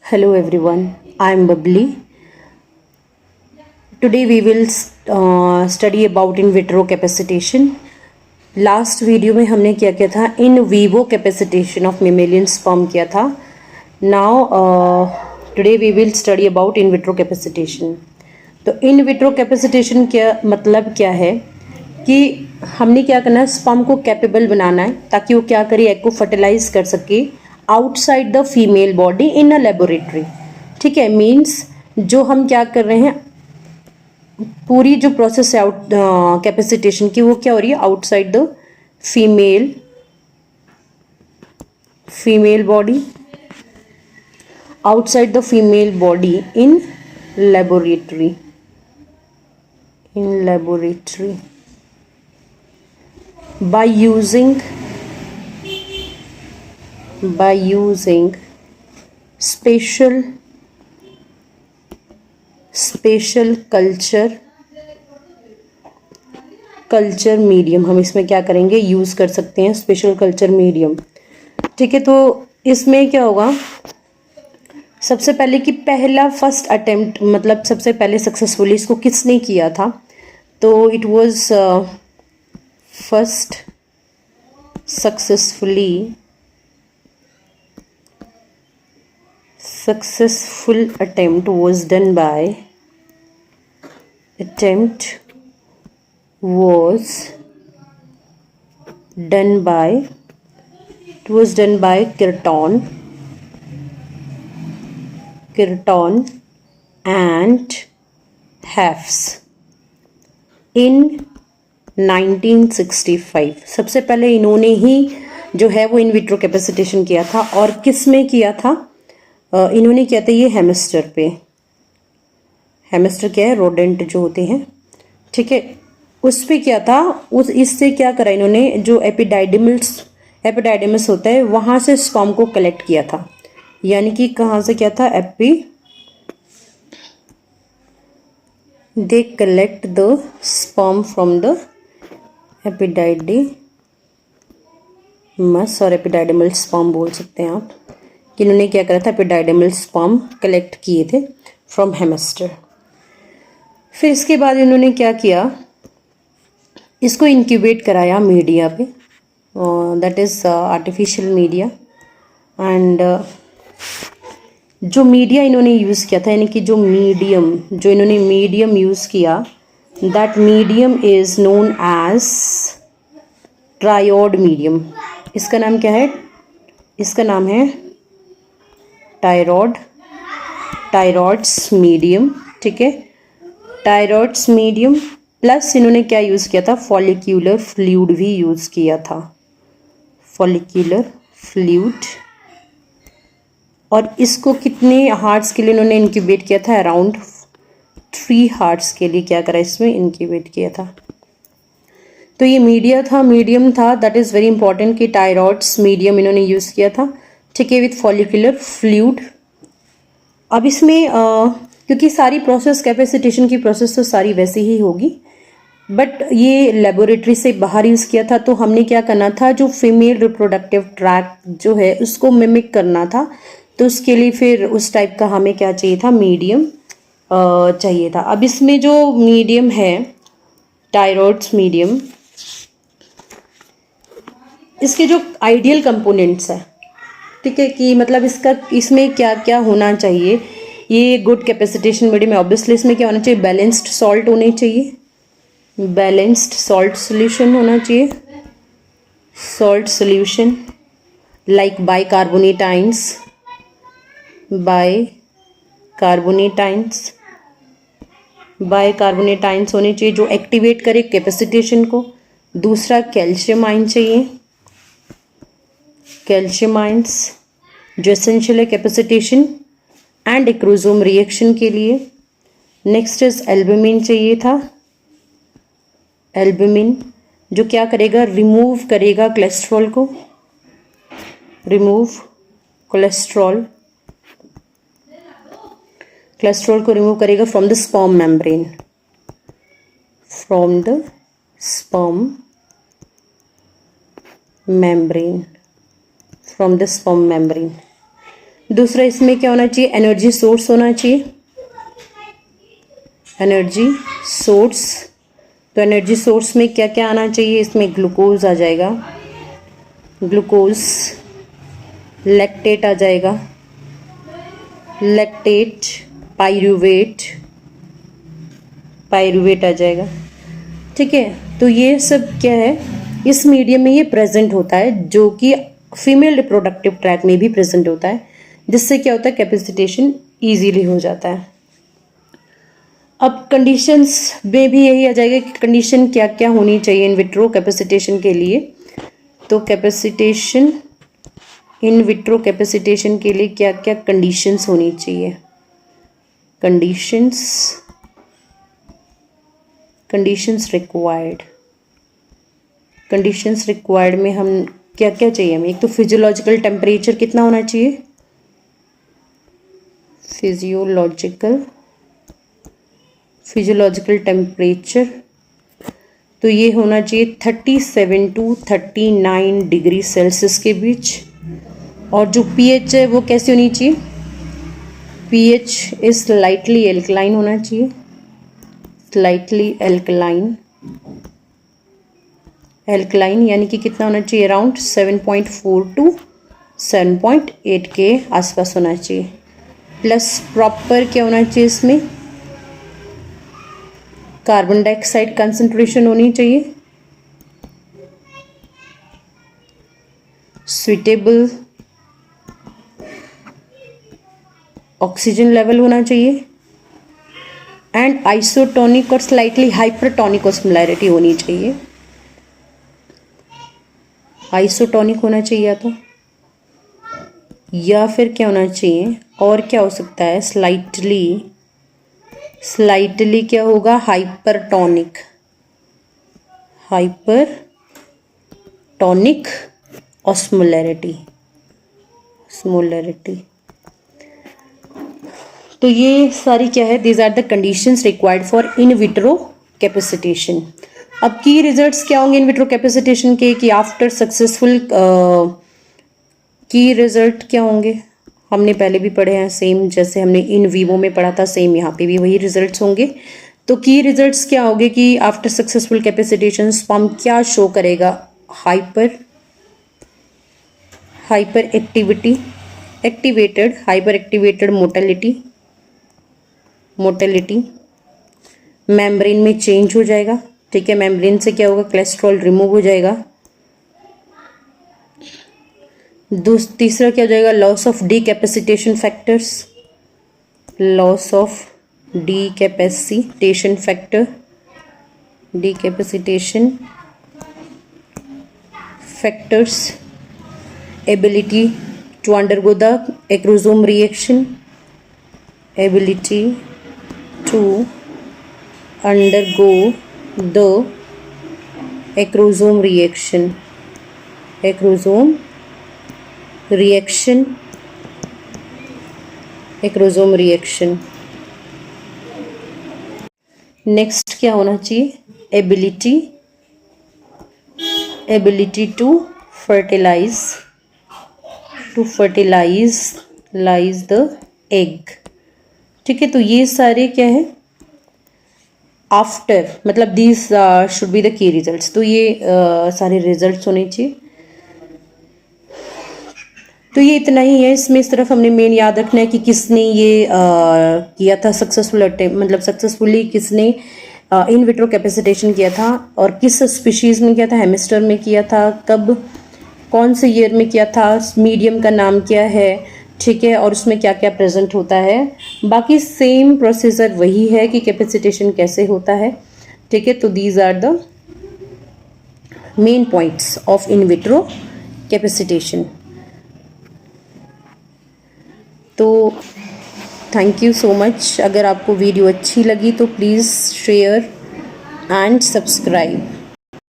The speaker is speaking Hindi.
Hello everyone, I am Bubbly. Today we will study about in vitro capacitation. Last video में हमने क्या किया था, in vivo capacitation of mammalian sperm किया था. Now today we will study about in vitro capacitation. तो इन विट्रो कैपेसिटेशन क्या मतलब क्या है कि हमने क्या करना है, स्पर्म को कैपेबल बनाना है ताकि वो क्या करे, एग को फर्टिलाइज कर सके outside the female body in a laboratory. ठीक है, मीन्स जो हम क्या कर रहे हैं, पूरी जो प्रोसेस है आउट कैपेसिटेशन की, वो क्या हो रही है outside the female body, outside the female body in laboratory by using special culture medium. हम इसमें क्या करेंगे, यूज कर सकते हैं स्पेशल कल्चर मीडियम. ठीक है, तो इसमें क्या होगा, सबसे पहले कि पहला फर्स्ट अटेम्प्ट, मतलब सबसे पहले सक्सेसफुली इसको किसने किया था, तो it was first successful attempt was done by Kirton and Hafs in 1965. सबसे पहले इन्होंने ही जो है वो इन विट्रो कैपेसिटेशन किया था. और किस में किया था, इन्होंने किया था ये हेमस्टर पे. हेमस्टर क्या है, रोडेंट जो होते हैं. ठीक है, उस पे क्या था, उस इससे क्या करा इन्होंने, जो एपिडाइडिमस होता है वहां से स्पर्म को कलेक्ट किया था. यानी कि कहाँ से क्या था, they collect the sperm from the epididymis, और एपिडाइडिमल स्पर्म बोल सकते हैं आप, कि इन्होंने क्या करा था, एपिडाइडिमल स्पर्म कलेक्ट किए थे फ्रॉम हेमस्टर. फिर इसके बाद इन्होंने क्या किया, इसको इंक्यूबेट कराया मीडिया पे, that is artificial media. And जो मीडिया इन्होंने यूज़ किया था, यानी कि जो इन्होंने मीडियम यूज़ किया, that medium is known as Tyrode medium. इसका नाम क्या है, इसका नाम है टायरॉइड्स मीडियम. ठीक है, टायरॉइड्स मीडियम प्लस इन्होंने क्या यूज़ किया था, फॉलिक्यूलर फ्लूइड भी यूज़ किया था, फॉलिक्यूलर फ्लूइड. और इसको कितने हार्ट्स के लिए इन्होंने इंक्यूबेट किया था, अराउंड 3 हार्ट्स के लिए क्या करा, इसमें इंक्यूबेट किया था. तो ये मीडियम था, दैट इज़ वेरी इंपॉर्टेंट कि टायरॉइड्स मीडियम इन्होंने यूज़ किया था. ठीक है, विथ फॉलिकुलर फ्लूइड. अब इसमें क्योंकि सारी प्रोसेस, कैपेसिटेशन की प्रोसेस तो सारी वैसे ही होगी, बट ये लेबोरेटरी से बाहर यूज़ किया था, तो हमने क्या करना था, जो फीमेल रिप्रोडक्टिव ट्रैक्ट जो है उसको मिमिक करना था. तो उसके लिए फिर उस टाइप का हमें क्या चाहिए था, मीडियम चाहिए था. अब इसमें जो मीडियम है, टायरॉइड्स मीडियम, इसके जो आइडियल कंपोनेंट्स है, ठीक है, कि मतलब इसमें क्या क्या होना चाहिए, ये गुड कैपेसिटेशन मीडियम है. ऑब्वियसली इसमें क्या होना चाहिए, बैलेंस्ड सॉल्ट होने चाहिए, बैलेंस्ड सॉल्ट सोल्यूशन होना चाहिए, सॉल्ट सोल्यूशन लाइक बाइकार्बोनेटाइंस होने चाहिए जो एक्टिवेट करे कैपेसिटेशन को. दूसरा कैल्शियम आयन चाहिए, कैल्शियम आयंस जो एसेंशियल है कैपेसिटेशन एंड एक्रोसोम रिएक्शन के लिए. नेक्स्ट इज एल्बुमिन चाहिए था, एल्बुमिन जो क्या करेगा, रिमूव करेगा कोलेस्ट्रॉल को, कोलेस्ट्रॉल को रिमूव करेगा from the sperm membrane, from the sperm membrane. दूसरा इसमें क्या होना चाहिए, एनर्जी सोर्स होना चाहिए, एनर्जी सोर्स। तो एनर्जी सोर्स में क्या क्या आना चाहिए, इसमें ग्लूकोज आ जाएगा, ग्लूकोज, लैक्टेट आ जाएगा, लैक्टेट, पायरूवेट, पायरूवेट आ जाएगा। ठीक है, तो ये सब क्या है, इस मीडियम में ये प्रेजेंट होता है, जो कि फीमेल रिप्रोडक्टिव ट्रैक में भी प्रेजेंट होता है, जिससे क्या होता है, कैपेसिटेशन इजीली हो जाता है। अब कंडीशंस में भी यही आ जाएगा कि कंडीशन क्या क्या होनी चाहिए इन विट्रो कैपेसिटेशन के लिए। तो कैपेसिटेशन, इन विट्रो कैपेसिटेशन के लिए क्या क्या कंडीशंस होनी चाहिए, conditions, conditions required, conditions required में हम क्या क्या चाहिए हमें, एक तो फिजियोलॉजिकल टेम्परेचर कितना होना चाहिए, फिजियोलॉजिकल टेम्परेचर, तो ये होना चाहिए 37 टू 39 डिग्री सेल्सियस के बीच। और जो पीएच है वो कैसी होनी चाहिए, पीएच इज स्लाइटली एल्कलाइन होना चाहिए, स्लाइटली एल्कलाइन, एल्कलाइन यानी कि कितना होना चाहिए, अराउंड 7.4 टू 7.8 के आसपास होना चाहिए। प्लस प्रॉपर क्या होना चाहिए, इसमें कार्बन डाइऑक्साइड कंसंट्रेशन होनी चाहिए, सुइटेबल ऑक्सीजन लेवल होना चाहिए, एंड आइसोटोनिक और स्लाइटली हाइपरटोनिक ऑस्मोलैरिटी होनी चाहिए। आइसोटोनिक होना चाहिए या फिर क्या होना चाहिए, और क्या हो सकता है, स्लाइटली क्या होगा, हाइपरटोनिक, हाइपरटोनिक ऑस्मोलैरिटी, तो ये सारी क्या है, these are the conditions required for in vitro capacitation. अब की रिजल्ट्स क्या होंगे इन विट्रो कैपेसिटेशन के, कि आफ्टर सक्सेसफुल की रिजल्ट क्या होंगे, हमने पहले भी पढ़े हैं, सेम जैसे हमने इन वीवो में पढ़ा था, सेम यहाँ पे भी वही रिजल्ट्स होंगे। तो की रिजल्ट्स क्या होंगे कि आफ्टर सक्सेसफुल कैपेसिटेशन स्पर्म क्या शो करेगा, हाइपर एक्टिवेटेड मोटेलिटी, मेम्ब्रेन में चेंज हो जाएगा। ठीक है, मेम्ब्रेन से क्या होगा, कोलेस्ट्रॉल रिमूव हो जाएगा। तीसरा क्या हो जाएगा, loss of decapacitation factors, loss of decapacitation factors, ability to undergo the acrosome reaction, ability to undergo the acrosome reaction, next क्या होना चाहिए, ability to fertilize the egg. ठीक है, तो ये सारे क्या है, आफ्टर, मतलब these should be the key results. तो ये सारे रिजल्ट्स होने चाहिए। तो ये इतना ही है, इसमें इस तरफ हमने मेन याद रखना है कि किसने ये किया था सक्सेसफुल अटेम्प्ट, मतलब सक्सेसफुली किसने इन विट्रो कैपेसिटेशन किया था, और किस स्पीशीज में किया था, हेमिस्टर में किया था, कब, कौन से ईयर में किया था, मीडियम का नाम क्या है, ठीक है, और उसमें क्या क्या प्रेजेंट होता है। बाकी सेम प्रोसीजर वही है कि कैपेसिटेशन कैसे होता है। ठीक है, तो these are the main points of in vitro capacitation. तो थैंक यू सो मच। अगर आपको वीडियो अच्छी लगी तो प्लीज़ शेयर एंड सब्सक्राइब।